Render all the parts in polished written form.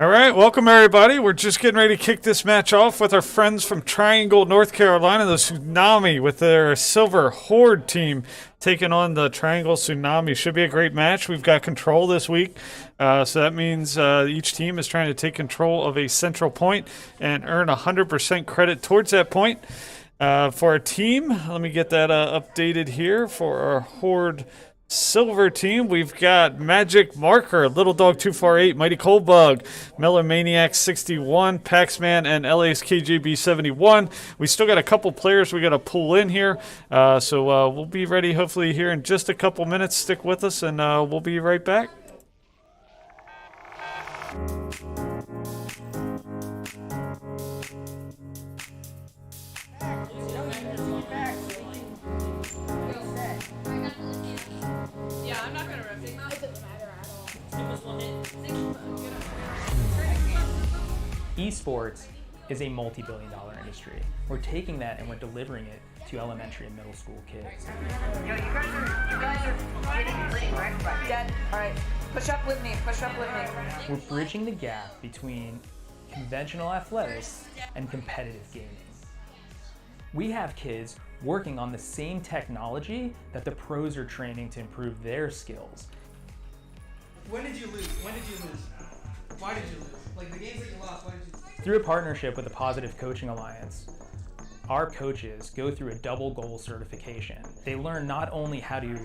All right, welcome everybody. We're just getting ready to kick this match off with our friends from Triangle, North Carolina, the Tsunami, with their Silver Horde team taking on the Triangle Tsunami. Should be a great match. We've got control this week, so that means each team is trying to take control of a central point and earn 100% credit towards that point. For our team, let me get that updated here for our Horde Silver team. We've got Magic Marker, Little Dog 248, Mighty Coldbug, Mellow Maniac 61, Paxman, and LA's KJB 71. We still got a couple players we got to pull in here, so we'll be ready hopefully here in just a couple minutes. Stick with us, and we'll be right back. Esports is a multi-billion-dollar industry. We're taking that and we're delivering it to elementary and middle school kids. Yo, you guys are getting right? Dead. All right, push up with me. We're bridging the gap between conventional athletics and competitive gaming. We have kids working on the same technology that the pros are training to improve their skills. When did you lose? Why did you lose? Like the games that you lost, why did you lose? Through a partnership with the Positive Coaching Alliance, our coaches go through a double goal certification. They learn not only how to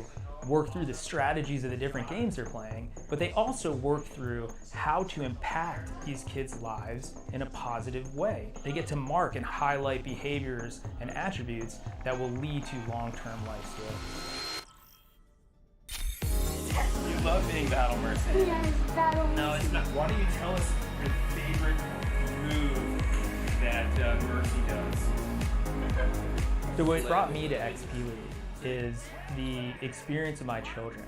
work through the strategies of the different games they're playing, but they also work through how to impact these kids' lives in a positive way. They get to mark and highlight behaviors and attributes that will lead to long-term life skills. You love being Battle Mercy. Yes, Battle Mercy. No, it's not. Why don't you tell us your favorite move that Mercy does? So what brought me to XP League is the experience of my children.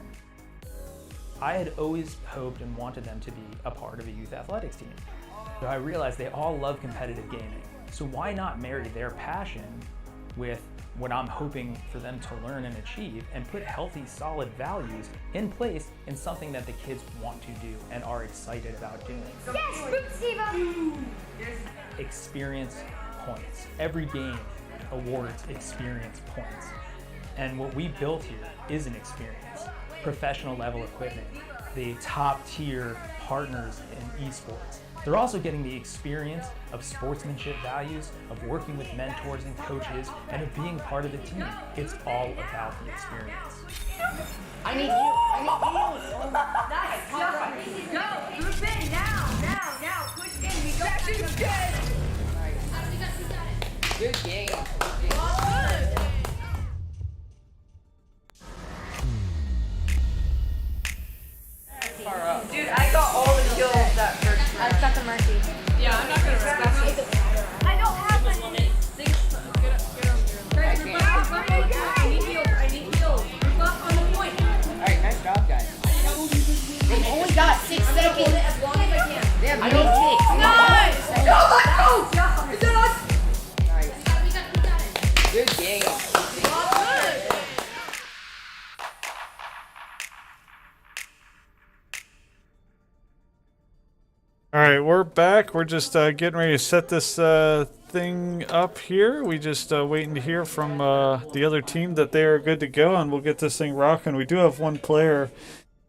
I had always hoped and wanted them to be a part of a youth athletics team. So I realized they all love competitive gaming. So why not marry their passion with what I'm hoping for them to learn and achieve, and put healthy, solid values in place in something that the kids want to do and are excited about doing. Yes, Boop Experience points. Every game awards experience points. And what we built here is an experience. Professional level equipment, the top tier partners in esports. They're also getting the experience of sportsmanship values, of working with mentors and coaches, and of being part of the team. It's all about the experience. I need you. Nice. Go. Group in now. Push in. We don't have to Good game. Dude, I got all the kills that first time. I've got the Mercy. Yeah, I'm not gonna rest. I don't have my I need heals. Group up on the point. Alright, nice job, guys. They've only got 6 seconds. As long as I can. I need 6. Nice! Go, let's go! Is that us? Nice. Good game. All right, we're back. We're just getting ready to set this thing up here. We just waiting to hear from the other team that they are good to go, and we'll get this thing rocking. We do have one player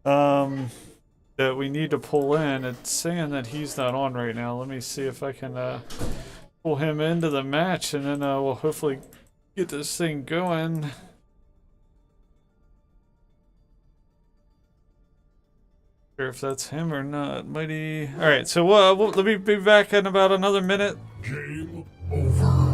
that we need to pull in. It's saying that he's not on right now. Let me see if I can pull him into the match, and then we'll hopefully get this thing going. If that's him or not. Mighty. All right, so let me be back in about another minute. Game over.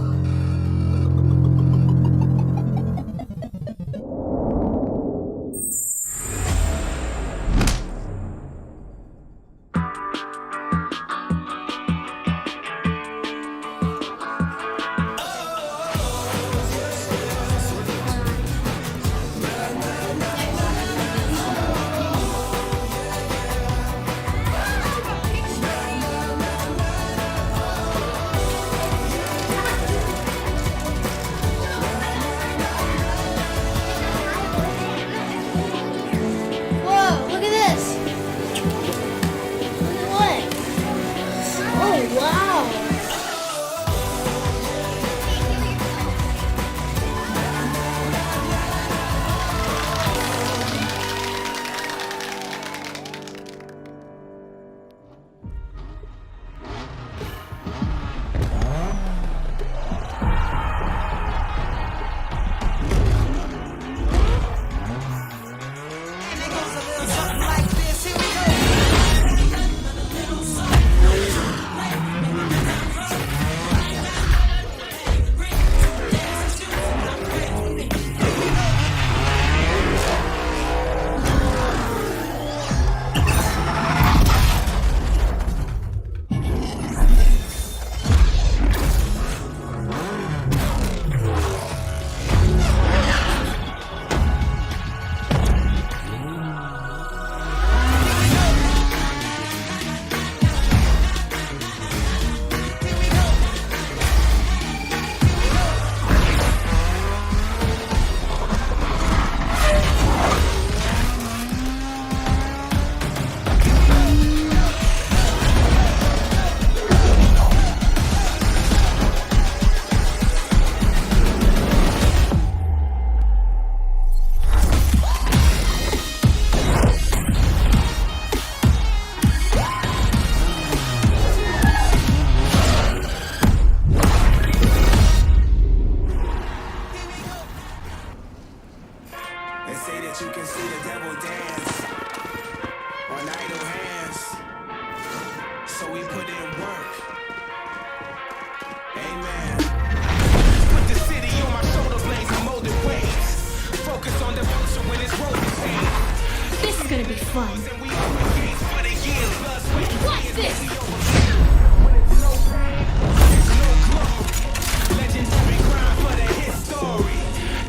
Amen. Put the city on my shoulder blades and molded waves. Focus on devotion when it's rolling pain. This is gonna be fun. And we open gates for the years. What's this? When it's no pain, it's no glory. Legendary grind for the history.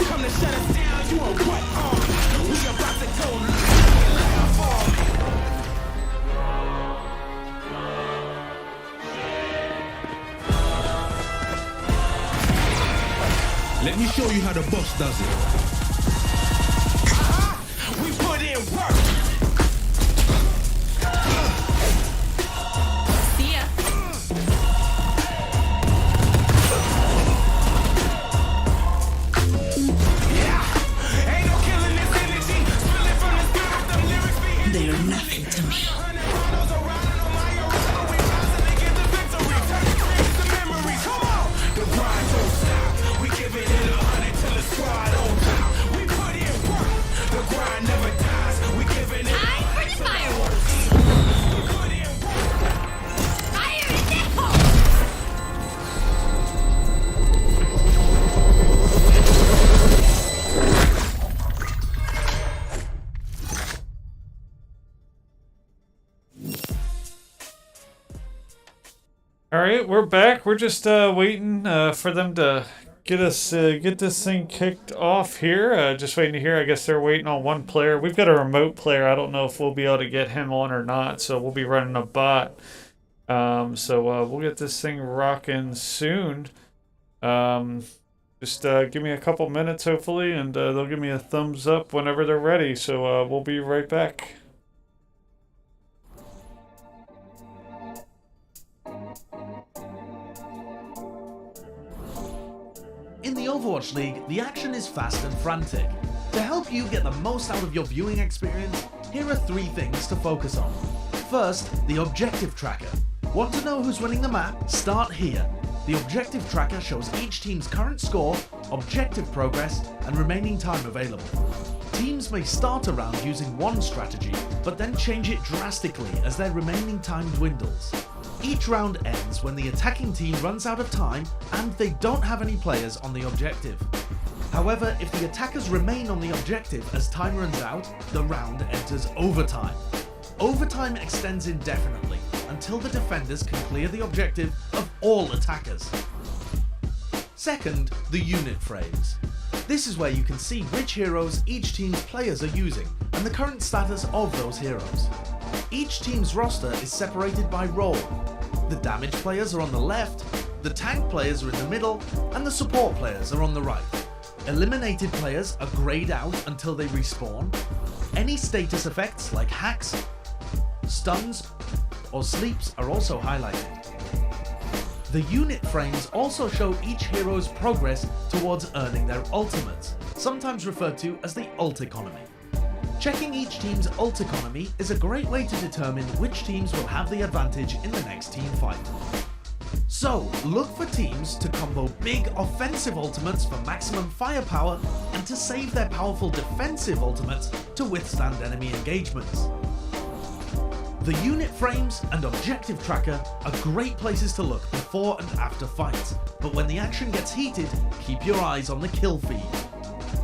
Come to shut us down, you on what arm? We about to go live for me. Let me show you how the boss does it. We put in work. See ya. Yeah, ain't no killing this energy. Spilling from the sky, them lyrics being. They are nothing to me. The grind don't stop. We giving it 100 till the squad on top. We put in work. The grind never dies. We giving it. Time for the fireworks. We put in work. Fire in the hole. All right, we're back. We're just waiting for them to get us get this thing kicked off here. Just waiting to hear. I guess they're waiting on one player. We've got a remote player. I don't know if we'll be able to get him on or not. So we'll be running a bot. We'll get this thing rocking soon. Just give me a couple minutes, hopefully, and they'll give me a thumbs up whenever they're ready. So we'll be right back. In the Overwatch League, the action is fast and frantic. To help you get the most out of your viewing experience, here are 3 things to focus on. First, the objective tracker. Want to know who's winning the map? Start here. The objective tracker shows each team's current score, objective progress, and remaining time available. Teams may start a round using one strategy, but then change it drastically as their remaining time dwindles. Each round ends when the attacking team runs out of time and they don't have any players on the objective. However, if the attackers remain on the objective as time runs out, the round enters overtime. Overtime extends indefinitely until the defenders can clear the objective of all attackers. Second, the unit frames. This is where you can see which heroes each team's players are using and the current status of those heroes. Each team's roster is separated by role. The damage players are on the left, the tank players are in the middle, and the support players are on the right. Eliminated players are greyed out until they respawn. Any status effects like hacks, stuns, or sleeps are also highlighted. The unit frames also show each hero's progress towards earning their ultimates, sometimes referred to as the ult economy. Checking each team's ult economy is a great way to determine which teams will have the advantage in the next team fight. So, look for teams to combo big offensive ultimates for maximum firepower and to save their powerful defensive ultimates to withstand enemy engagements. The unit frames and objective tracker are great places to look before and after fights, but when the action gets heated, keep your eyes on the kill feed.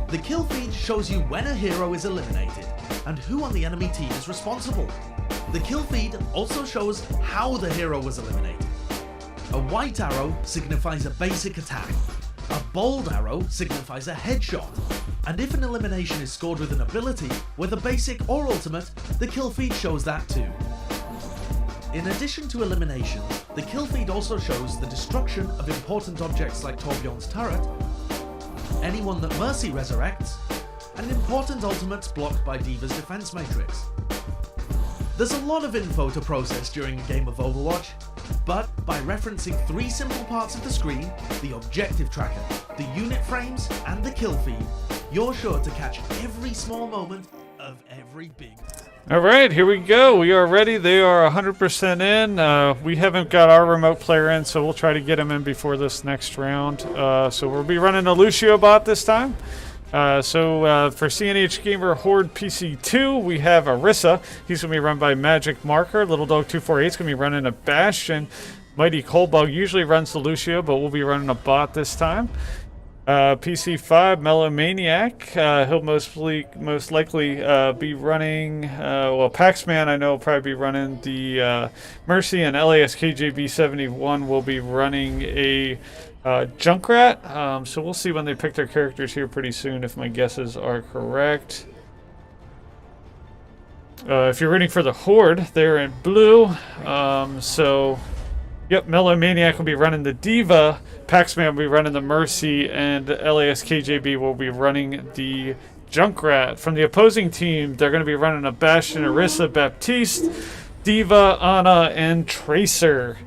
The kill feed shows you when a hero is eliminated and who on the enemy team is responsible. The kill feed also shows how the hero was eliminated. A white arrow signifies a basic attack, a bold arrow signifies a headshot, and if an elimination is scored with an ability, whether basic or ultimate, the kill feed shows that too. In addition to eliminations, the kill feed also shows the destruction of important objects like Torbjorn's turret, anyone that Mercy resurrects, and important ultimates blocked by D.Va's defense matrix. There's a lot of info to process during a game of Overwatch, but by referencing 3 simple parts of the screen, the objective tracker, the unit frames, and the kill feed, you're sure to catch every small moment of every big. All right, here we go. We are ready. They are 100% in. We haven't got our remote player in, so we'll try to get him in before this next round. So we'll be running a Lucio bot this time. For CNH Gamer Horde PC2, we have Arissa. He's going to be run by Magic Marker. Little Dog 248 is going to be running a Bastion. Mighty Coldbug usually runs the Lucio, but we'll be running a bot this time. PC5 Melomaniac, he'll most likely be running, well, Paxman I know will probably be running the Mercy, and LASKJB71 will be running a Junkrat. So we'll see when they pick their characters here pretty soon if my guesses are correct. If you're rooting for the Horde, they're in blue. So, yep, Melomaniac will be running the Diva, Paxman will be running the Mercy, and LASKJB will be running the Junkrat. From the opposing team, they're going to be running a Bastion, Orisa, Baptiste, Diva, Ana, and Tracer.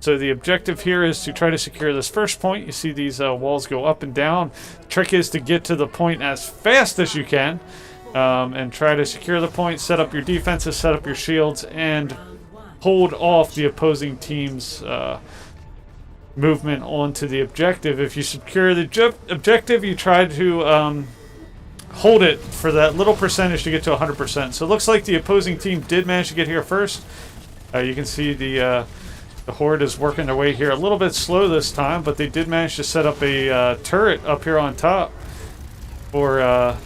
So the objective here is to try to secure this first point. You see these walls go up and down. The trick is to get to the point as fast as you can. And try to secure the point, set up your defenses, set up your shields, and hold off the opposing team's movement onto the objective. If you secure the objective, you try to hold it for that little percentage to get to 100%. So it looks like the opposing team did manage to get here first. You can see the Horde is working their way here a little bit slow this time, but they did manage to set up a turret up here on top for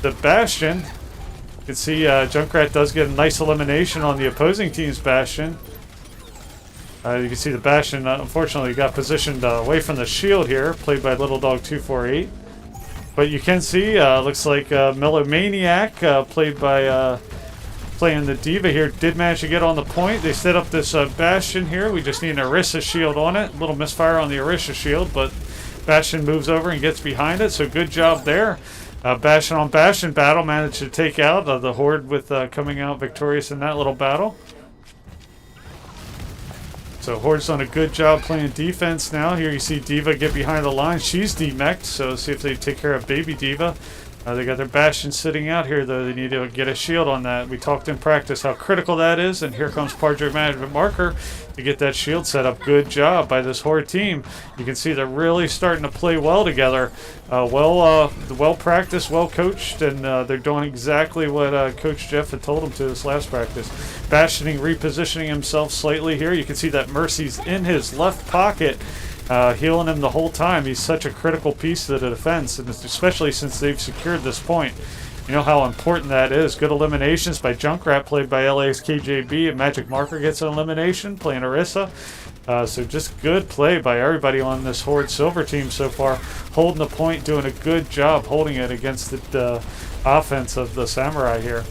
the Bastion. You can see Junkrat does get a nice elimination on the opposing team's Bastion. You can see the Bastion unfortunately got positioned away from the shield here, played by Little Dog 248. But you can see, looks like Melomaniac, played by playing the Diva here, did manage to get on the point. They set up this Bastion here. We just need an Orisa shield on it. A little misfire on the Orisa shield, but Bastion moves over and gets behind it, so good job there. Bastion on Bastion battle managed to take out the Horde with coming out victorious in that little battle. So Horde's done a good job playing defense now. Here you see Diva get behind the line. She's demeched, so see if they take care of baby Diva. They got their Bastion sitting out here, though. They need to get a shield on that. We talked in practice how critical that is, and here comes Project Management Marker to get that shield set up. Good job by this Horde team. You can see they're really starting to play well together. Well practiced, well coached, and they're doing exactly what Coach Jeff had told them to this last practice. Bastioning, repositioning himself slightly here. You can see that Mercy's in his left pocket. Healing him the whole time. He's such a critical piece to the defense, and especially since they've secured this point. You know how important that is. Good eliminations by Junkrat, played by LASKJB, and Magic Marker gets an elimination, playing Orisa. So just good play by everybody on this Horde Silver team so far. Holding the point, doing a good job holding it against the offense of the Samurai here.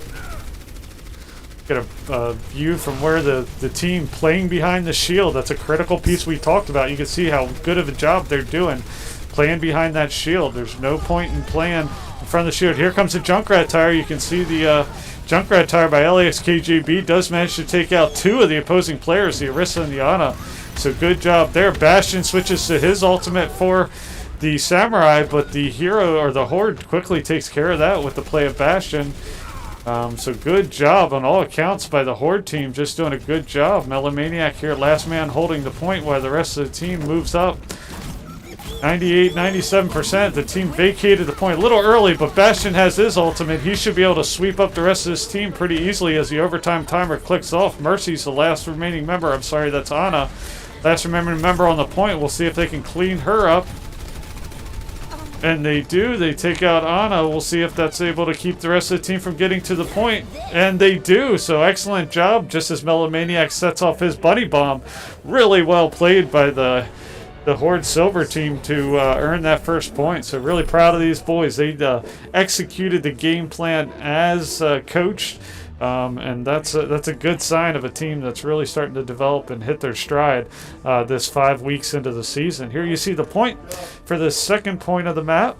Get a view from where the team playing behind the shield. That's a critical piece we talked about. You can see how good of a job they're doing playing behind that shield. There's no point in playing in front of the shield. Here comes the Junkrat tire. You can see the Junkrat tire by LASKJB does manage to take out two of the opposing players, the Orisa and the Ana. So good job there. Bastion switches to his ultimate for the Samurai, but the hero or the Horde quickly takes care of that with the play of Bastion. So good job on all accounts by the Horde team, just doing a good job. Melomaniac here, last man holding the point while the rest of the team moves up. 98, 97%. The team vacated the point a little early, but Bastion has his ultimate. He should be able to sweep up the rest of his team pretty easily as the overtime timer clicks off. Mercy's the last remaining member. I'm sorry, that's Ana. Last remaining member on the point. We'll see if they can clean her up. And they do. They take out Ana. We'll see if that's able to keep the rest of the team from getting to the point. And they do. So excellent job. Just as Melomaniac sets off his buddy bomb. Really well played by the Horde Silver team to earn that first point. So really proud of these boys. They executed the game plan as coached. And that's a good sign of a team that's really starting to develop and hit their stride this 5 weeks into the season. Here you see the point for the second point of the map.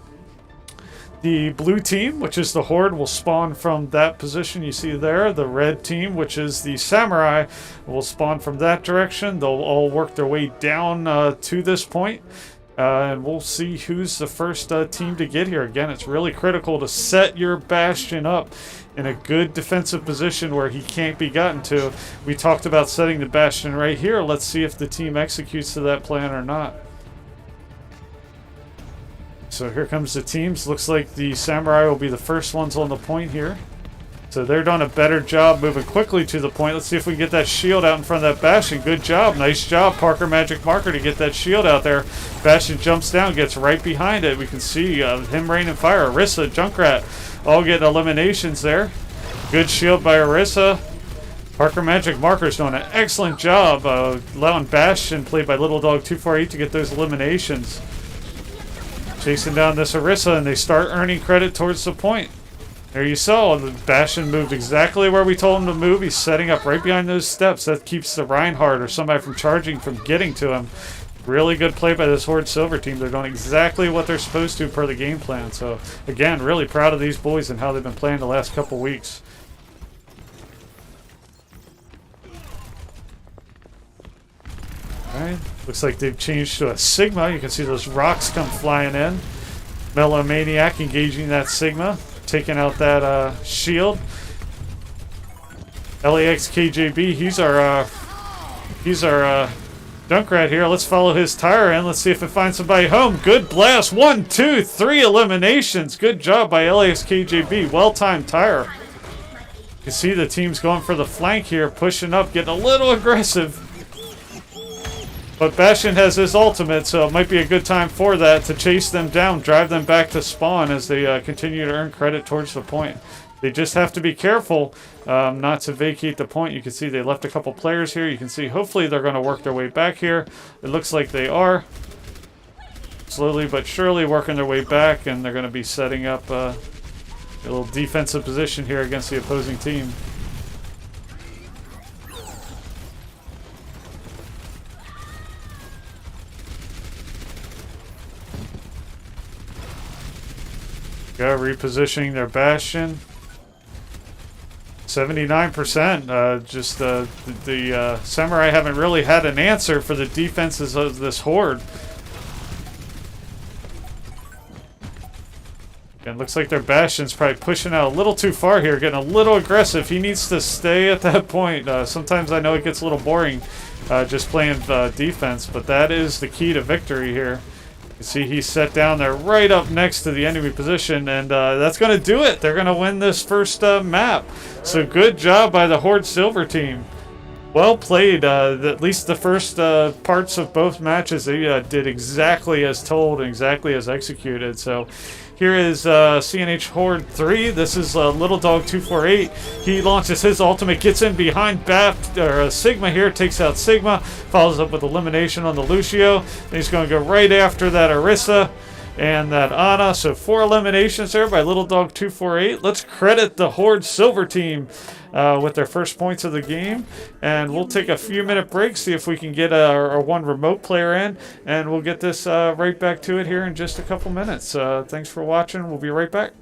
The blue team, which is the Horde, will spawn from that position you see there. The red team, which is the Samurai, will spawn from that direction. They'll all work their way down to this point. And we'll see who's the first team to get here. Again, it's really critical to set your Bastion up in a good defensive position where he can't be gotten to. We talked about setting the Bastion right here. Let's see if the team executes to that plan or not. So here comes the teams. Looks like the Samurai will be the first ones on the point here. So they're doing a better job moving quickly to the point. Let's see if we can get that shield out in front of that Bastion. Good job. Nice job, Parker Magic Marker, to get that shield out there. Bastion jumps down, gets right behind it. We can see him raining fire. Orisa, Junkrat, all getting eliminations there. Good shield by Orisa. Parker Magic Marker's doing an excellent job allowing Bastion, played by Little Dog 248, to get those eliminations. Chasing down this Orisa, and they start earning credit towards the point. There you saw, the Bastion moved exactly where we told him to move. He's setting up right behind those steps. That keeps the Reinhardt or somebody from charging from getting to him. Really good play by this Horde Silver team. They're doing exactly what they're supposed to per the game plan. So, again, really proud of these boys and how they've been playing the last couple weeks. Alright, looks like they've changed to a Sigma. You can see those rocks come flying in. Melomaniac engaging that Sigma, taking out that shield. LAX KJB, he's our Junkrat here. Let's follow his tire in. Let's see if it finds somebody home. Good blast. 1, 2, 3 eliminations. Good job by LAX KJB. Well-timed tire. You can see the team's going for the flank here, pushing up, getting a little aggressive. But Bastion has his ultimate, so it might be a good time for that to chase them down, drive them back to spawn as they continue to earn credit towards the point. They just have to be careful not to vacate the point. You can see they left a couple players here. You can see hopefully they're going to work their way back here. It looks like they are. Slowly but surely working their way back, and they're going to be setting up a little defensive position here against the opposing team. Go repositioning their Bastion. 79%. Just the Samurai haven't really had an answer for the defenses of this Horde. And looks like their Bastion's probably pushing out a little too far here, getting a little aggressive. He needs to stay at that point. Sometimes I know it gets a little boring just playing defense, but that is the key to victory here. You see he's set down there right up next to the enemy position, and that's going to do it. They're going to win this first map. So good job by the Horde Silver team. Well played. At least the first parts of both matches, they did exactly as told and exactly as executed. So here is CNH Horde 3. This is Little Dog 248. He launches his ultimate, gets in behind Sigma here, takes out Sigma, follows up with elimination on the Lucio. Then he's going to go right after that Orisa and that Ana. So 4 eliminations there by Little Dog 248. Let's credit the Horde Silver team with their first points of the game, and we'll take a few minute break, see if we can get our one remote player in, and we'll get this right back to it here in just a couple minutes. Thanks for watching. We'll be right back.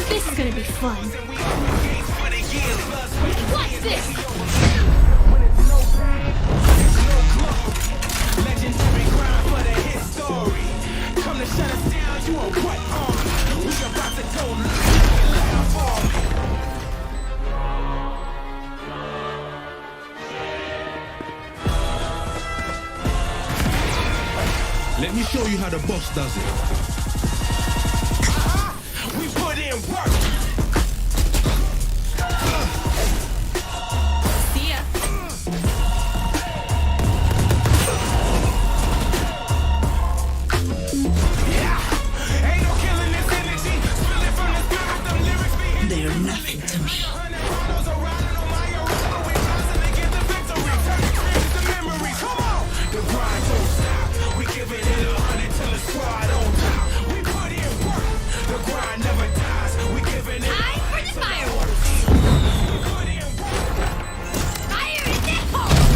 This is gonna be fun. Watch this! When it's no pain, it's no glory. Legendary grind for the history. Come to shut us down, you on what army? We about to go live army. Let me show you how the boss does it. We put in work. See ya. Ain't no killing this energy. Spilling from the spirit, them lyrics be hitting. They are nothing to me. Chronos are riding on my aroma. We constantly get the victory. Turn the dreams to memories. Come on. The grind don't stop. We giving it 100 till the squad on top. We put in work. The grind never dies. We giving it Time for the fireworks. we put in work. Fire in the hole!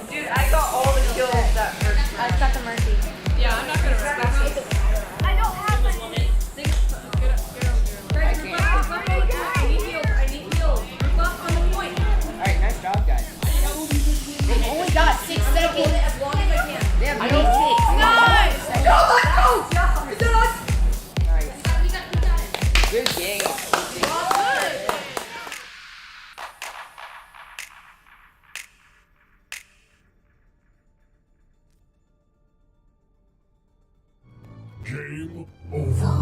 Dude, I got all the kills that hurt. I got the mercy. Yeah, I'm not gonna risk it. I don't have any. I need heals. I need heals. We're buff on the point. Alright, nice job, guys. They only got 6 seconds. As long as I can. They have 6. Nice! Go, let's go! Is that us? Nice. Good game. Game over.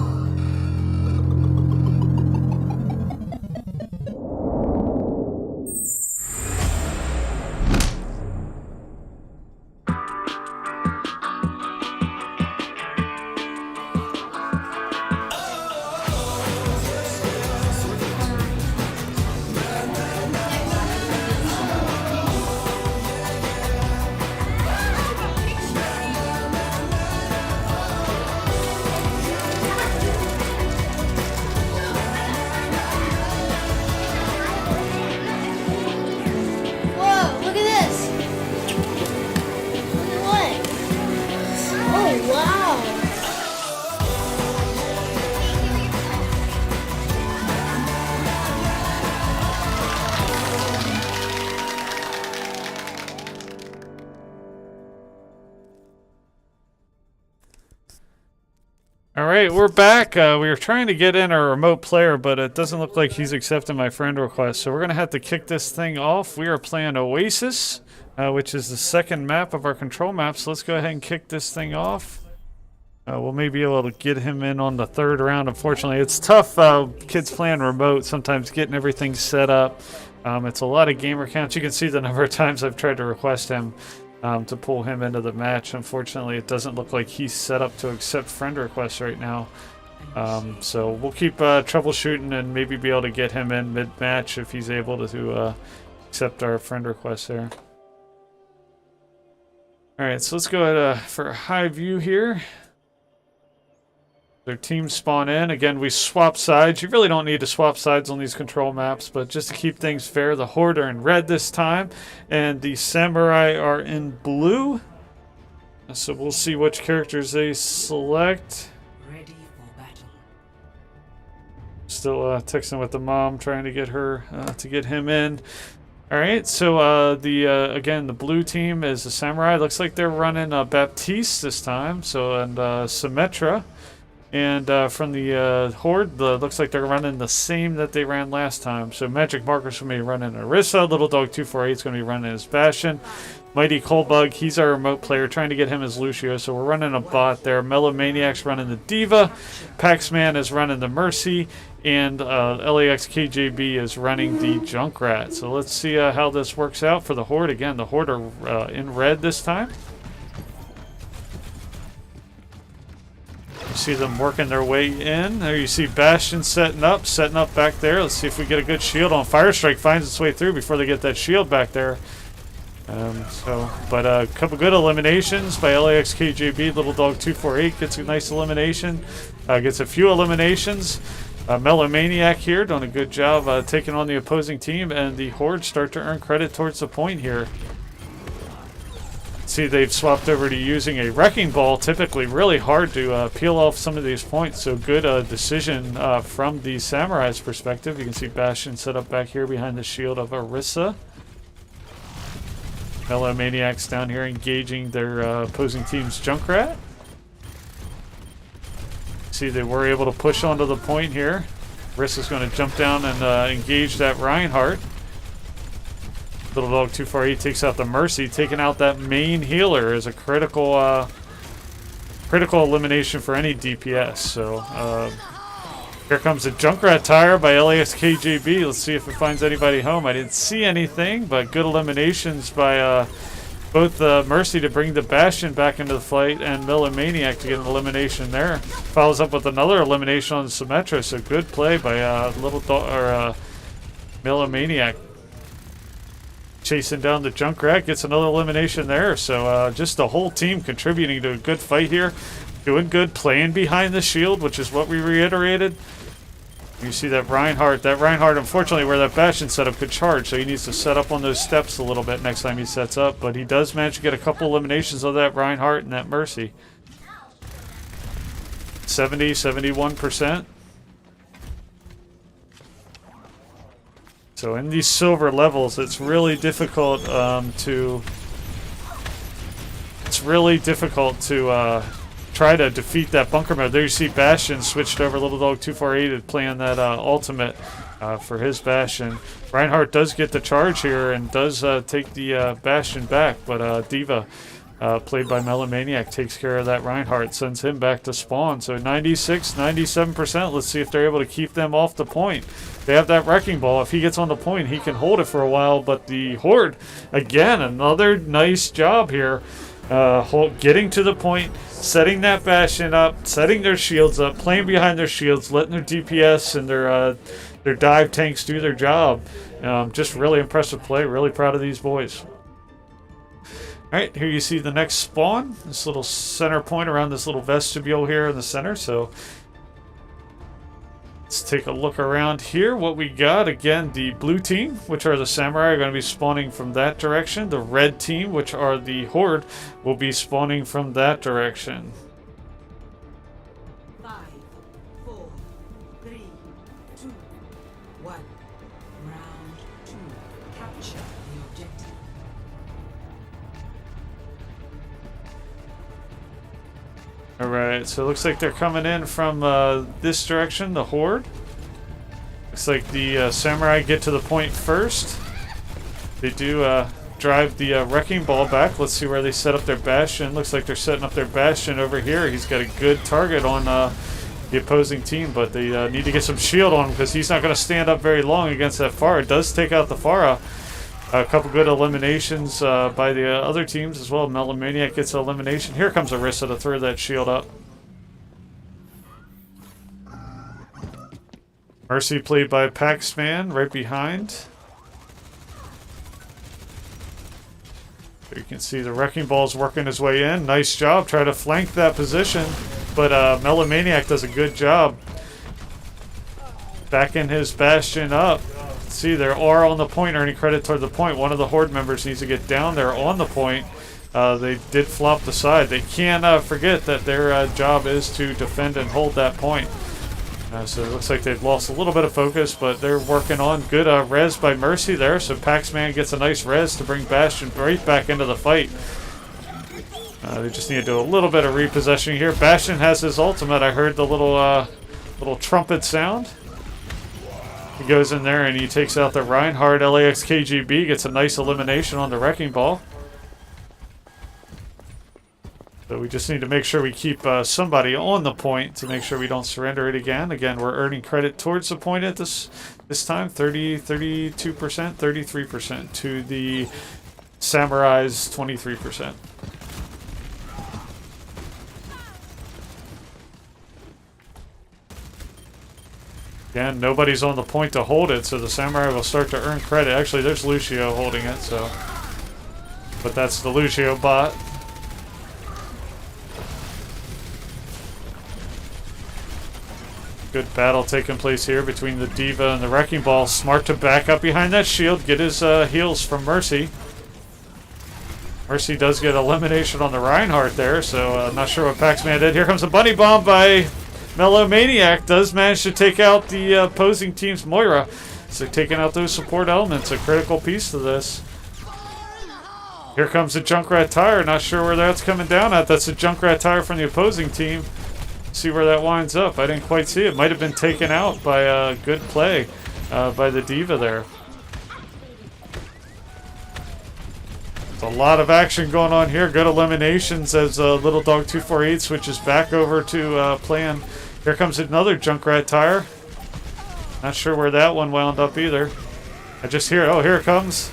Whoa, look at this! Look at what? Oh, wow! All right, we're back. We were trying to get in a remote player, but it doesn't look like he's accepting my friend request. So we're going to have to kick this thing off. We are playing Oasis, which is the second map of our control map. So let's go ahead and kick this thing off. We'll maybe be able to get him in on the third round. Unfortunately, it's tough. Kids playing remote, sometimes getting everything set up. It's a lot of gamer counts. You can see the number of times I've tried to request him to pull him into the match. Unfortunately, it doesn't look like he's set up to accept friend requests right now. So we'll keep troubleshooting and maybe be able to get him in mid-match if he's able to accept our friend request there. Alright, so let's go ahead for a high view here. Their teams spawn in. Again, we swap sides. You really don't need to swap sides on these control maps, but just to keep things fair, the Horde are in red this time, and the Samurai are in blue. So we'll see which characters they select. Ready for battle. Still texting with the mom, trying to get her to get him in. All right, so again, the blue team is the Samurai. Looks like they're running Baptiste this time. So and Symmetra. And from the Horde, looks like they're running the same that they ran last time. So Magic Marker's going to be running Orisa. Little Dog 248 is going to be running as Bastion. Mighty Coldbug, he's our remote player, trying to get him as Lucio. So we're running a bot there. Mellow Maniac's running the Diva. Paxman is running the Mercy. And LAX KJB is running the Junkrat. So let's see how this works out for the Horde. Again, the Horde are in red this time. You see them working their way in. There you see Bastion setting up back there. Let's see if we get a good shield on. Firestrike finds its way through before they get that shield back there. But a couple good eliminations by LAX KJB. Little Dog 248 gets a nice elimination. Gets a few eliminations. Melomaniac here doing a good job taking on the opposing team, and the Horde start to earn credit towards the point here. See, they've swapped over to using a Wrecking Ball, typically really hard to peel off some of these points, so good decision from the Samurai's perspective. You can see Bastion set up back here behind the shield of Orisa. Melomaniacs down here engaging their opposing team's Junkrat. See, they were able to push onto the point here. Orisa's going to jump down and engage that Reinhardt. Little Dog 248 takes out the Mercy. Taking out that main healer is a critical critical elimination for any DPS. So here comes a Junkrat tire by LASKJB. Let's see if it finds anybody home. I didn't see anything, but good eliminations by both Mercy to bring the Bastion back into the fight and Melomaniac to get an elimination there. Follows up with another elimination on Symmetra. So good play by Little Dog or Melomaniac. Chasing down the Junkrat, gets another elimination there. So just the whole team contributing to a good fight here. Doing good, playing behind the shield, which is what we reiterated. You see that Reinhardt. That Reinhardt, unfortunately, where that Bastion setup could charge, so he needs to set up on those steps a little bit next time he sets up. But he does manage to get a couple eliminations of that Reinhardt and that Mercy. 70, 71%. So in these silver levels, it's really difficult to try to defeat that bunker mode. There you see Bastion switched over. Little Dog 248 and playing that ultimate for his Bastion. Reinhardt does get the charge here and does take the Bastion back, but Diva, played by Melomaniac, takes care of that Reinhardt, sends him back to spawn. So 96, 97%. Let's see if they're able to keep them off the point. They have that Wrecking Ball. If he gets on the point, he can hold it for a while, but the Horde, again, another nice job here. Getting to the point, setting that Bastion up, setting their shields up, playing behind their shields, letting their DPS and their dive tanks do their job. Just really impressive play. Really proud of these boys. Alright, here you see the next spawn. This little center point around this little vestibule here in the center. So let's take a look around here. What we got, again, the blue team, which are the Samurai, are going to be spawning from that direction. The red team, which are the Horde, will be spawning from that direction. 5, 4, 3, 2, 1. Round 2. Capture the objective. Alright, so it looks like they're coming in from this direction, the Horde. Looks like the Samurai get to the point first. They do drive the Wrecking Ball back. Let's see where they set up their Bastion. Looks like they're setting up their Bastion over here. He's got a good target on the opposing team, but they need to get some shield on him because he's not going to stand up very long against that Pharah. It does take out the Pharah. A couple good eliminations by the other teams as well. Melomaniac gets an elimination. Here comes Orisa to throw that shield up. Mercy played by Paxman right behind. You can see the Wrecking Ball's working his way in. Nice job. Try to flank that position. But Melomaniac does a good job backing his Bastion up. See, there are on the point, earning credit toward the point. One of the Horde members needs to get down there on the point. They did flop the side. They can't forget that their job is to defend and hold that point. So it looks like they've lost a little bit of focus, but they're working on. Good res by Mercy there. So Paxman gets a nice res to bring Bastion right back into the fight. They just need to do a little bit of repossession here. Bastion has his ultimate. I heard the little trumpet sound. He goes in there and he takes out the Reinhardt. LAXKGB gets a nice elimination on the Wrecking Ball. So we just need to make sure we keep somebody on the point to make sure we don't surrender it again. Again, we're earning credit towards the point at this time. 32%, 33% to the Samurai's 23%. Again, nobody's on the point to hold it, so the Samurai will start to earn credit. Actually, there's Lucio holding it, so... But that's the Lucio bot. Good battle taking place here between the Diva and the Wrecking Ball. Smart to back up behind that shield, get his heals from Mercy. Mercy does get elimination on the Reinhardt there, so not sure what Paxman did. Here comes a Bunny Bomb by Melomaniac. Does manage to take out the opposing team's Moira. So taking out those support elements, a critical piece to this. Here comes a Junkrat Tire. Not sure where that's coming down at. That's a Junkrat Tire from the opposing team. See where that winds up. I didn't quite see it. Might have been taken out by a good play by the Diva there. There's a lot of action going on here. Good eliminations as Little Dog 248 switches back over to playing. Here comes another Junkrat Tire. Not sure where that one wound up either. I just hear, oh, here it comes.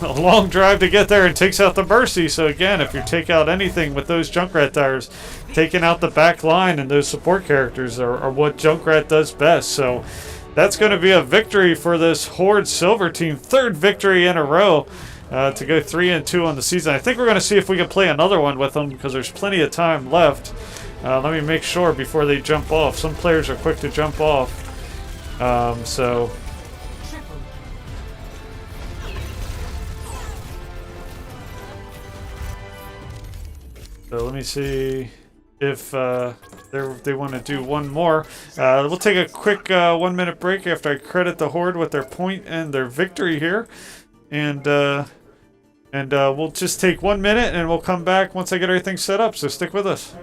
A long drive to get there and takes out the Mercy. So again, if you take out anything with those Junkrat Tires, taking out the back line and those support characters are what Junkrat does best. So that's going to be a victory for this Horde Silver team. Third victory in a row to go 3-2 on the season. I think we're going to see if we can play another one with them because there's plenty of time left. Let me make sure before they jump off. Some players are quick to jump off. So let me see if they want to do one more. We'll take a quick 1 minute break after I credit the Horde with their point and their victory here. And we'll just take 1 minute and we'll come back once I get everything set up. So stick with us.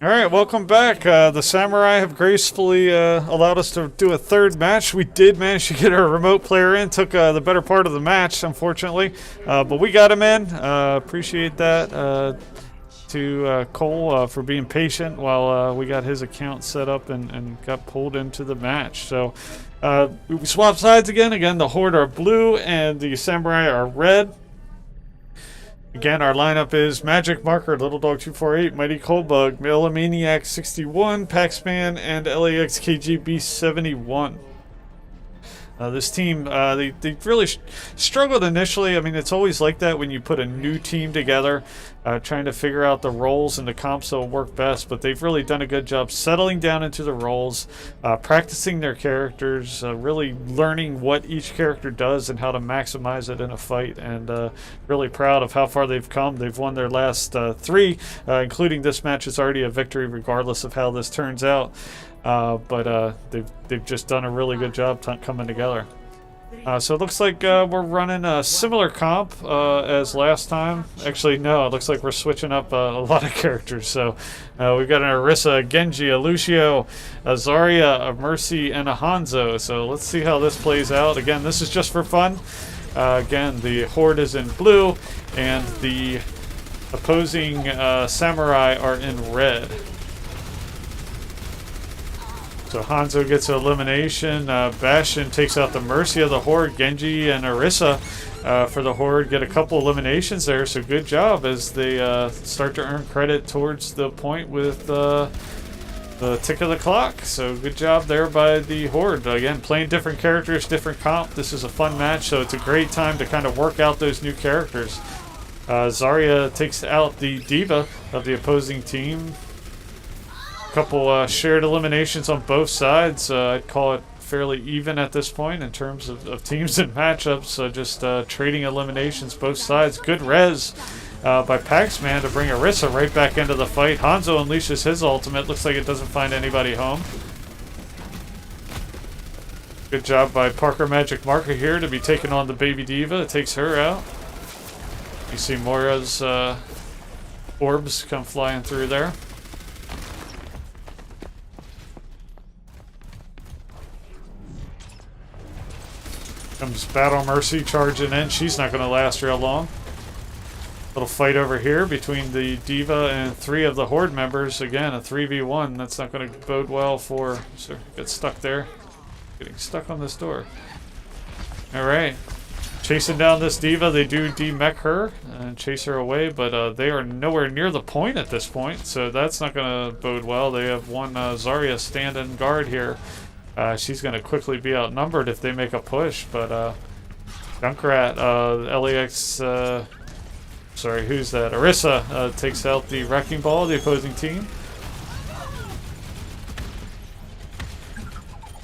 Alright, welcome back. The Samurai have gracefully allowed us to do a third match. We did manage to get our remote player in. Took the better part of the match, unfortunately. But we got him in. Appreciate that to Cole for being patient while we got his account set up and got pulled into the match. So we swap sides again. Again, the Horde are blue and the Samurai are red. Again, our lineup is Magic Marker, Little Dog 248, Mighty Coldbug, Melomaniac 61, Paxman, and LAX KGB 71. This team, they really struggled initially. I mean, it's always like that when you put a new team together, trying to figure out the roles and the comps that will work best. But they've really done a good job settling down into the roles, practicing their characters, really learning what each character does and how to maximize it in a fight. And really proud of how far they've come. They've won their last 3, including this match is already a victory regardless of how this turns out. But they've just done a really good job coming together. So it looks like we're running a similar comp as last time. Actually, no, it looks like we're switching up a lot of characters. So we've got an Orisa, a Genji, a Lucio, a Zarya, a Mercy, and a Hanzo. So let's see how this plays out. Again, this is just for fun. Again, the Horde is in blue, and the opposing Samurai are in red. So Hanzo gets an elimination. Bastion takes out the Mercy of the Horde. Genji and Orisa for the Horde get a couple eliminations there. So good job as they start to earn credit towards the point with the tick of the clock. So good job there by the Horde. Again, playing different characters, different comp. This is a fun match, so it's a great time to kind of work out those new characters. Zarya takes out the Diva of the opposing team. A couple shared eliminations on both sides. I'd call it fairly even at this point in terms of teams and matchups. Just trading eliminations both sides. Good res by Paxman to bring Orisa right back into the fight. Hanzo unleashes his ultimate. Looks like it doesn't find anybody home. Good job by Parker Magic Marker here to be taking on the Baby Diva. It takes her out. You see Moira's orbs come flying through there. Comes Battle Mercy charging in. She's not going to last real long. Little fight over here between the Diva and 3 of the Horde members. Again, a 3v1. That's not going to bode well for... So get stuck there. Getting stuck on this door. Alright. Chasing down this Diva. They do de-mech her and chase her away, but they are nowhere near the point at this point, so that's not going to bode well. They have one Zarya standing guard here. She's going to quickly be outnumbered if they make a push, but Junkrat, LAX... sorry, who's that? Orisa takes out the Wrecking Ball of the opposing team.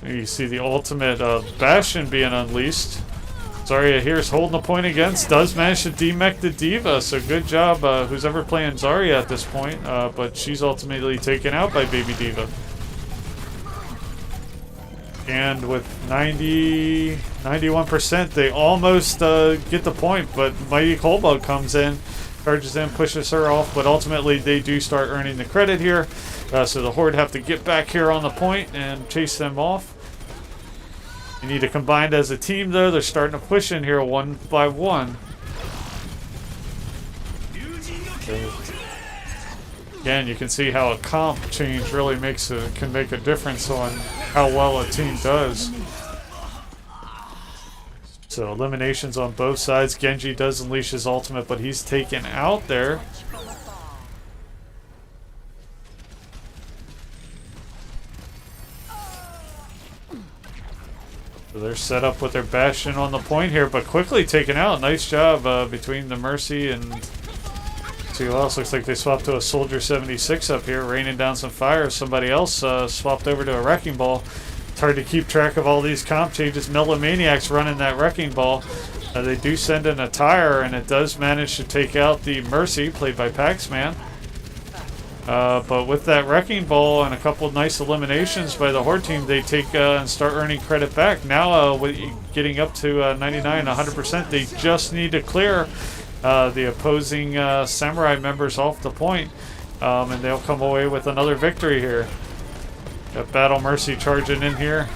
You see the ultimate of Bastion being unleashed. Zarya here is holding the point against, does manage to de-mech the Diva, so good job who's ever playing Zarya at this point, but she's ultimately taken out by Baby Diva. And with 91%, they almost get the point, but Mighty Coldbug comes in, charges in, pushes her off, but ultimately they do start earning the credit here. So the Horde have to get back here on the point and chase them off. You need to combine as a team, though. They're starting to push in here one by one. Again, you can see how a comp change really can make a difference on how well a team does. So eliminations on both sides. Genji does unleash his ultimate, but he's taken out there. So they're set up with their Bastion on the point here, but quickly taken out. Nice job between the Mercy and... See who else? Looks like they swapped to a Soldier 76 up here, raining down some fire. Somebody else swapped over to a Wrecking Ball. It's hard to keep track of all these comp changes. Melomaniac's running that Wrecking Ball. They do send in a tire, and it does manage to take out the Mercy, played by Paxman. But with that Wrecking Ball and a couple of nice eliminations by the Horde team, they take and start earning credit back. Now, with getting up to 99, 100%, they just need to clear the opposing Samurai members off the point, and they'll come away with another victory here. Got Battle Mercy charging in here.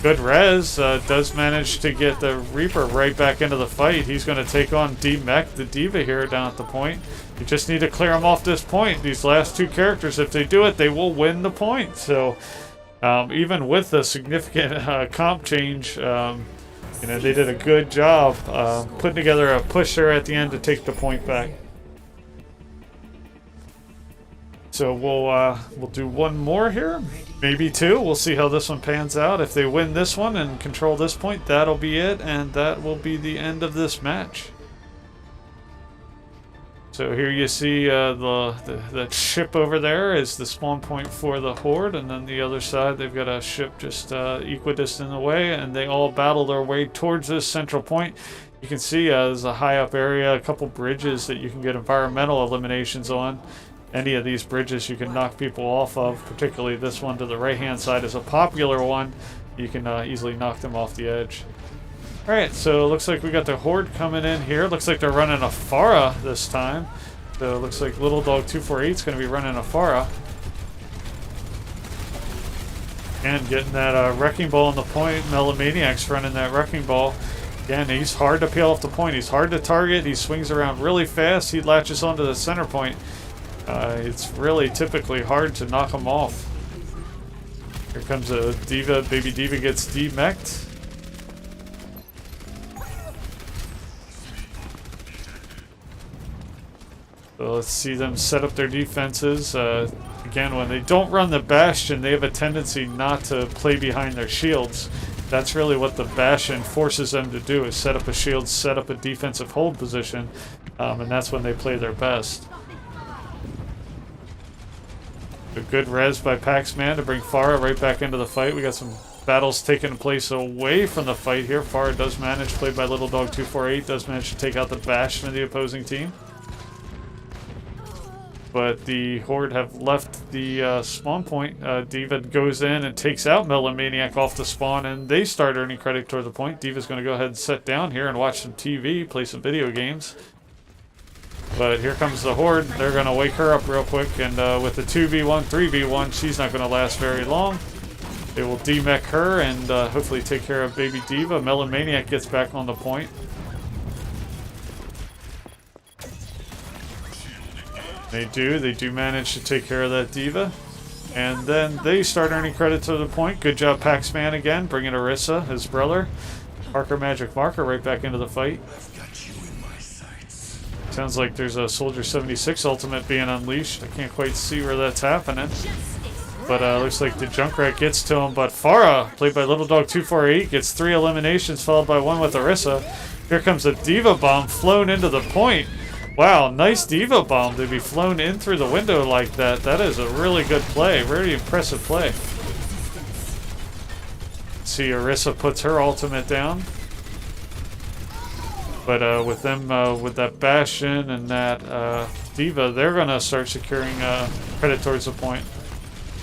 Good res, does manage to get the Reaper right back into the fight. He's going to take on D-Mech, the Diva here down at the point. You just need to clear them off this point. These last 2 characters, if they do it, they will win the point. So even with the significant comp change, you know, they did a good job putting together a push there at the end to take the point back. So we'll do one more here, maybe 2. We'll see how this one pans out. If they win this one and control this point, that'll be it, and that will be the end of this match. So here you see the ship over there is the spawn point for the Horde, and then the other side they've got a ship just equidistant away, and they all battle their way towards this central point. You can see there's a high up area, a couple bridges that you can get environmental eliminations on. Any of these bridges you can knock people off of, particularly this one to the right hand side is a popular one. You can easily knock them off the edge. Alright, so it looks like we got the Horde coming in here. Looks like they're running a Pharah this time. So it looks like Little Dog 248 is going to be running a Pharah. And getting that Wrecking Ball on the point. Melomaniac's running that Wrecking Ball. Again, he's hard to peel off the point. He's hard to target. He swings around really fast. He latches onto the center point. It's really typically hard to knock him off. Here comes a Diva. Baby Diva gets de-mech'd. So let's see them set up their defenses. Again, when they don't run the Bastion, they have a tendency not to play behind their shields. That's really what the Bastion forces them to do, is set up a shield, set up a defensive hold position, and that's when they play their best. A good res by Paxman to bring Pharah right back into the fight. We got some battles taking place away from the fight here. Pharah does manage, played by Little Dog 248, does manage to take out the Bastion of the opposing team. But the Horde have left the spawn point. D.Va goes in and takes out Melamaniac off the spawn, and they start earning credit toward the point. D.Va's going to go ahead and sit down here and watch some TV, play some video games. But here comes the Horde. They're going to wake her up real quick, and with the 2v1, 3v1, she's not going to last very long. They will demech her and hopefully take care of baby D.Va. Melamaniac gets back on the point. They do manage to take care of that D.Va. And then they start earning credit to the point. Good job, Paxman again, bringing Orisa, his brother. Parker Magic Marker right back into the fight. Sounds like there's a Soldier 76 ultimate being unleashed. I can't quite see where that's happening. But looks like the Junkrat gets to him. But Pharah, played by Little Dog 248, gets 3 eliminations, followed by 1 with Orisa. Here comes a D.Va bomb flown into the point. Wow, nice D.Va bomb to be flown in through the window like that. That is a really good play. Very impressive play. See, Orisa puts her ultimate down. But with them, with that Bastion and that D.Va, they're going to start securing credit towards the point.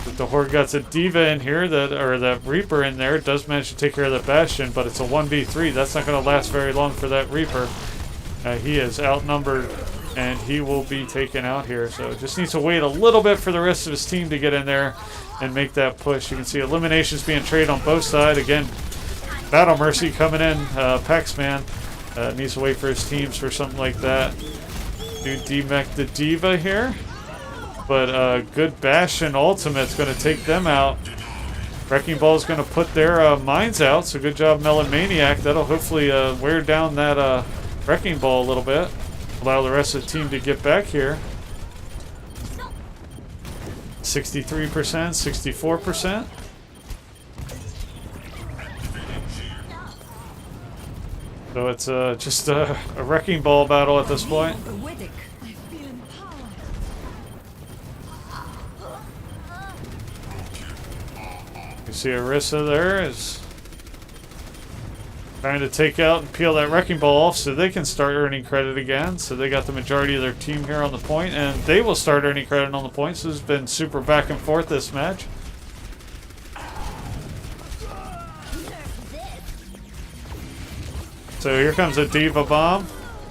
But the Horde got a D.Va in here, that Reaper in there, does manage to take care of the Bastion, but it's a 1v3. That's not going to last very long for that Reaper. He is outnumbered, and he will be taken out here. So just needs to wait a little bit for the rest of his team to get in there and make that push. You can see eliminations being traded on both sides. Again, Battle Mercy coming in. Paxman needs to wait for his teams for something like that. Do demech the D.Va here. But good Bastion ultimate's going to take them out. Wrecking Ball is going to put their mines out. So good job, Melamaniac. That'll hopefully wear down that Wrecking Ball a little bit. Allow the rest of the team to get back here. 63%, 64%. So it's just a Wrecking Ball battle at this point. You see Orisa there is trying to take out and peel that Wrecking Ball off so they can start earning credit again. So they got the majority of their team here on the point, and they will start earning credit on the point. So it's been super back and forth this match. So here comes a D.Va bomb.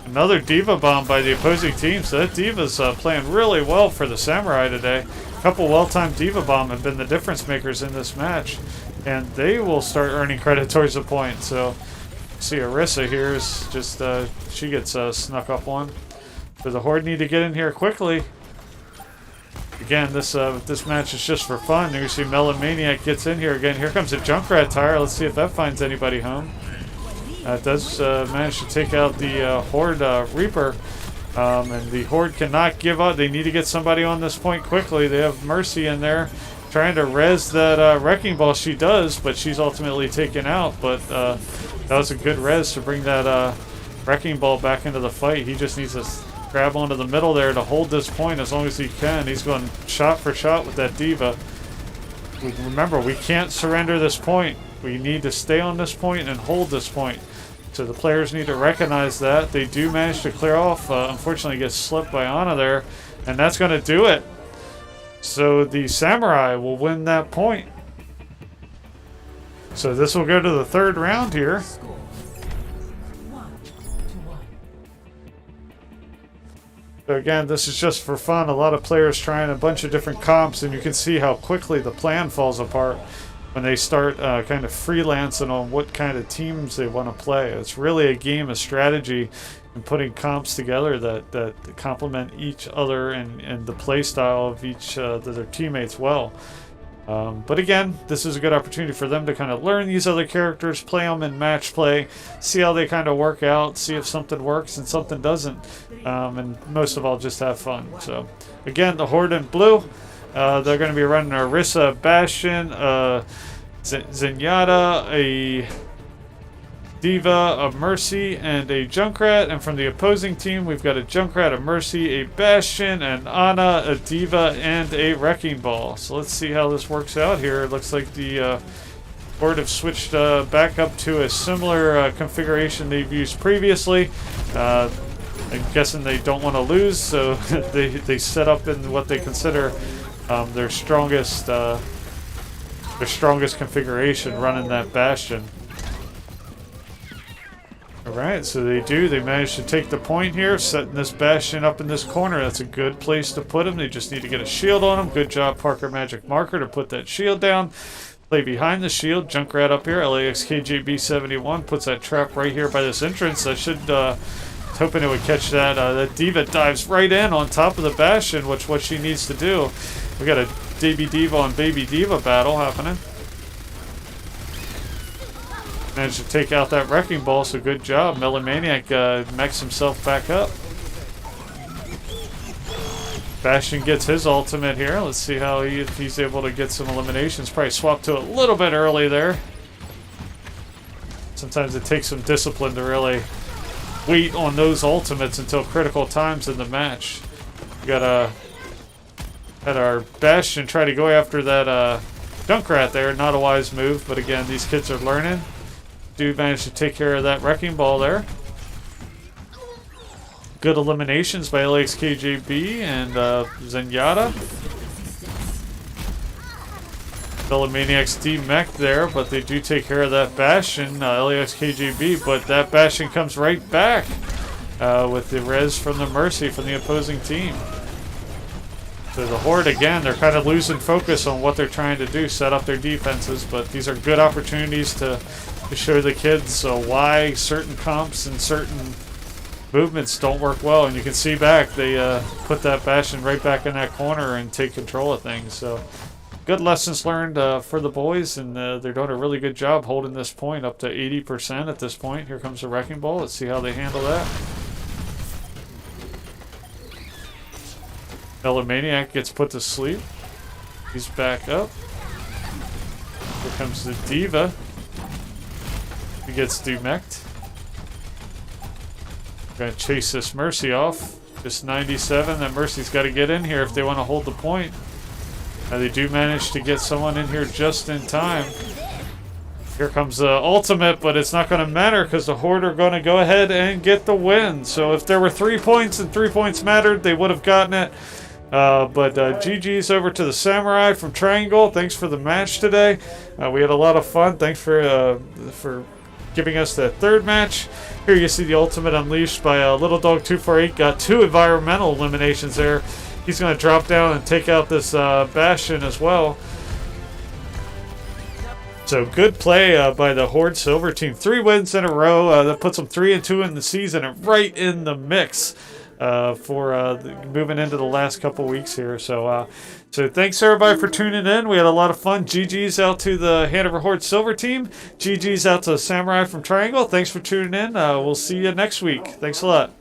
Another D.Va bomb by the opposing team. So that D.Va's playing really well for the Samurai today. A couple well-timed D.Va bomb have been the difference makers in this match. And they will start earning credit towards the point. So see Orisa here is just, she gets snuck up on. So the Horde need to get in here quickly. Again, this match is just for fun. There you see Melamaniac gets in here again. Here comes a Junkrat tire. Let's see if that finds anybody home. It does manage to take out the Horde Reaper. And the Horde cannot give up. They need to get somebody on this point quickly. They have Mercy in there trying to res that Wrecking Ball. She does, but she's ultimately taken out. But that was a good res to bring that Wrecking Ball back into the fight. He just needs to grab onto the middle there to hold this point as long as he can. He's going shot for shot with that D.Va. Remember, we can't surrender this point. We need to stay on this point and hold this point. So the players need to recognize that. They do manage to clear off. Unfortunately, gets slipped by Ana there. And that's going to do it. So the Samurai will win that point. So this will go to the third round here. So again, this is just for fun. A lot of players trying a bunch of different comps, and you can see how quickly the plan falls apart when they start kind of freelancing on what kind of teams they want to play. It's really a game of strategy and putting comps together that complement each other and the play style of each of their teammates well. But again, this is a good opportunity for them to kind of learn these other characters, play them in match play, see how they kind of work out, see if something works and something doesn't, and most of all, just have fun. So, again, the Horde in blue, they're going to be running Orisa, Bastion, Zenyatta, a Diva, a Mercy, and a Junkrat. And from the opposing team, we've got a Junkrat, a Mercy, a Bastion, an Ana, a Diva, and a Wrecking Ball. So let's see how this works out here. It looks like the Horde have switched back up to a similar configuration they've used previously. I'm guessing they don't want to lose, so they set up in what they consider their strongest configuration, running that Bastion. Alright, so they manage to take the point here, setting this Bastion up in this corner. That's a good place to put him. They just need to get a shield on him. Good job, Parker Magic Marker, to put that shield down. Play behind the shield. Junkrat up here. LAX KJB 71 puts that trap right here by this entrance. I should hoping it would catch that. That Diva dives right in on top of the Bastion, which what she needs to do. We got a Baby Diva on Baby Diva battle happening. Managed to take out that Wrecking Ball, so good job. Melamaniac mechs himself back up. Bastion gets his ultimate here. Let's see how if he's able to get some eliminations. Probably swapped to it a little bit early there. Sometimes it takes some discipline to really wait on those ultimates until critical times in the match. We got had our Bastion try to go after that Junkrat there. Not a wise move, but again, these kids are learning. Do manage to take care of that Wrecking Ball there. Good eliminations by LXKJB and Zenyatta. Melamaniac's D-Mech there, but they do take care of that Bastion, LXKJB, but that Bastion comes right back with the res from the Mercy from the opposing team. So the Horde, again, they're kind of losing focus on what they're trying to do, set up their defenses, but these are good opportunities to show the kids why certain comps and certain movements don't work well. And you can see back, they put that Bastion right back in that corner and take control of things. So good lessons learned for the boys, and they're doing a really good job holding this point up to 80% at this point. Here comes the Wrecking Ball. Let's see how they handle that. Melamaniac gets put to sleep. He's back up. Here comes the Diva. He gets demeched. Gonna chase this Mercy off. Just 97. That Mercy's got to get in here if they want to hold the point. They do manage to get someone in here just in time. Here comes the ultimate, but it's not going to matter because the Horde are going to go ahead and get the win. So if there were 3 points and 3 points mattered, they would have gotten it. But GG's over to the Samurai from Triangle. Thanks for the match today. We had a lot of fun. Thanks for giving us that third match. Here you see the ultimate unleashed by Little Dog 248. Got 2 environmental eliminations there. He's going to drop down and take out this Bastion as well. So good play by the Horde Silver team. 3 wins in a row. That puts them 3-2 in the season and right in the mix for moving into the last couple weeks here. So thanks everybody for tuning in. We had a lot of fun. GG's out to the Hanover Horde Silver team. GG's out to Samurai from Triangle. Thanks for tuning in. We'll see you next week. Thanks a lot.